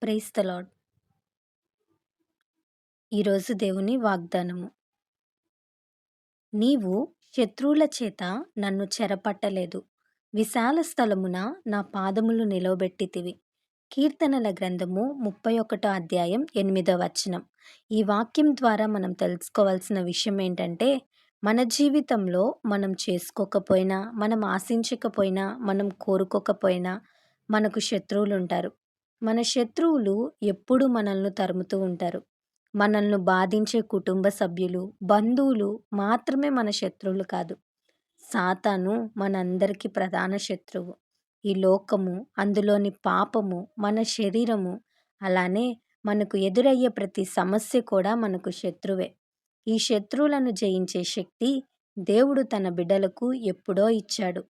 Praise the lord. ఈరోజు దేవుని వాగ్దానము. నీవు శత్రువుల చేత నన్ను చెరపట్టలేదు, విశాల స్థలమున నా పాదములు నిలవబెట్టితివి. కీర్తనల గ్రంథము 31 అధ్యాయం 8వ వచనం. ఈ వాక్యం ద్వారా మనం తెలుసుకోవాల్సిన విషయం ఏంటంటే, మన జీవితంలో మనం చేసుకోకపోయినా, మనం ఆశించకపోయినా, మనం కోరుకోకపోయినా మనకు శత్రువులు ఉంటారు. మన శత్రువులు ఎప్పుడు మనల్ని తరుముతూ ఉంటారు. మనల్ని బాధించే కుటుంబ సభ్యులు, బంధువులు మాత్రమే మన శత్రువులు కాదు. సాతాను మనందరికీ ప్రధాన శత్రువు. ఈ లోకము, అందులోని పాపము, మన శరీరము, అలానే మనకు ఎదురయ్యే ప్రతి సమస్య కూడా మనకు శత్రువే. ఈ శత్రువులను జయించే శక్తి దేవుడు తన బిడ్డలకు ఎప్పుడో ఇచ్చాడు.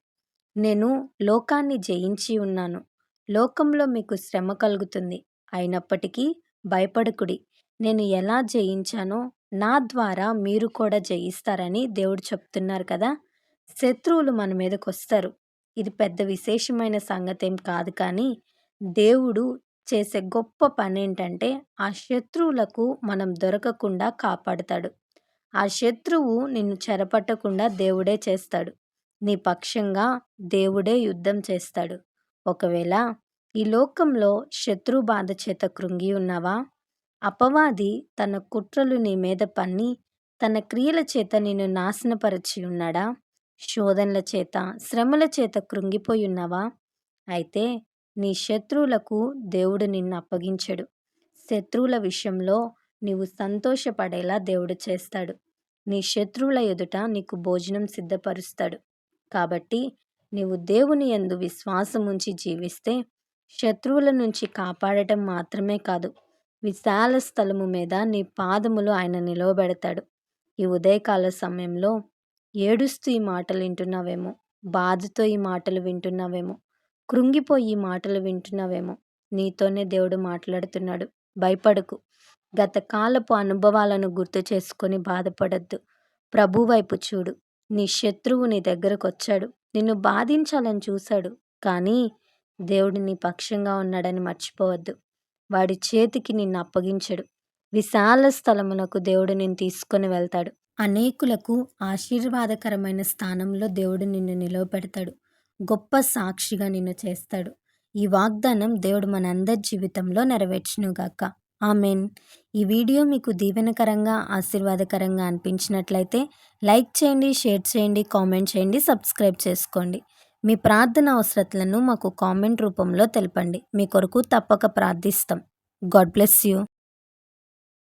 నేను లోకాన్ని జయించి ఉన్నాను. లోకంలో మీకు శ్రమ కలుగుతుంది, అయినప్పటికీ భయపడకుడి. నేను ఎలా జయించానో నా ద్వారా మీరు కూడా జయిస్తారని దేవుడు చెప్తున్నారు కదా. శత్రువులు మన మీదకి వస్తారు. ఇది పెద్ద విశేషమైన సంగతేం కాదు, కానీ దేవుడు చేసే గొప్ప పని ఏంటంటే ఆ శత్రువులకు మనం దొరకకుండా కాపాడుతాడు. ఆ శత్రువు నిన్ను చెరపట్టకుండా దేవుడే చేస్తాడు. నీ పక్షంగా దేవుడే యుద్ధం చేస్తాడు. ఒకవేళ ఈ లోకంలో శత్రు బాధ చేత కృంగి ఉన్నావా? అపవాది తన కుట్రలు నీ మీద పన్ని తన క్రియల చేత నిన్ను నాశనపరచి ఉన్నాడా? శోధనల చేత, శ్రమల చేత కృంగిపోయి ఉన్నావా? అయితే నీ శత్రువులకు దేవుడు నిన్ను అప్పగించడు. శత్రువుల విషయంలో నీవు సంతోషపడేలా దేవుడు చేస్తాడు. నీ శత్రువుల ఎదుట నీకు భోజనం సిద్ధపరుస్తాడు. కాబట్టి నీవు దేవుని యందు విశ్వాసం ఉంచి జీవిస్తే శత్రువుల నుంచి కాపాడటం మాత్రమే కాదు, విశాల స్థలము మీద నీ పాదములు ఆయన నిలవబెడతాడు. ఈ ఉదయకాల సమయంలో ఏడుస్తూ ఈ మాటలు వింటున్నావేమో, బాధతో ఈ మాటలు వింటున్నావేమో, కృంగిపోయి ఈ మాటలు వింటున్నావేమో. నీతోనే దేవుడు మాట్లాడుతున్నాడు. భయపడకు. గత కాలపు అనుభవాలను గుర్తు చేసుకొని బాధపడద్దు. ప్రభు వైపు చూడు. నీ శత్రువు నీ దగ్గరకు వచ్చాడు, నిన్ను బాధించాలని చూశాడు, కానీ దేవుడు నీ పక్షంగా ఉన్నాడని మర్చిపోవద్దు. వాడి చేతికి నిన్ను అప్పగించడు. విశాల స్థలమునకు దేవుడు నిన్ను తీసుకొని వెళ్తాడు. అనేకులకు ఆశీర్వాదకరమైన స్థానంలో దేవుడు నిన్ను నిలవపెడతాడు. గొప్ప సాక్షిగా నిన్ను చేస్తాడు. ఈ వాగ్దానం దేవుడు మనందరి జీవితంలో నెరవేర్చునుగాక. ఆమెన్. ఈ వీడియో మీకు దీవెనకరంగా, ఆశీర్వాదకరంగా అనిపించినట్లయితే లైక్ చేయండి, షేర్ చేయండి, కామెంట్ చేయండి, సబ్స్క్రైబ్ చేసుకోండి. మీ ప్రార్థన అవసరతలను మాకు కామెంట్ రూపంలో తెలపండి. మీ కొరకు తప్పక ప్రార్థిస్తాం. God bless you.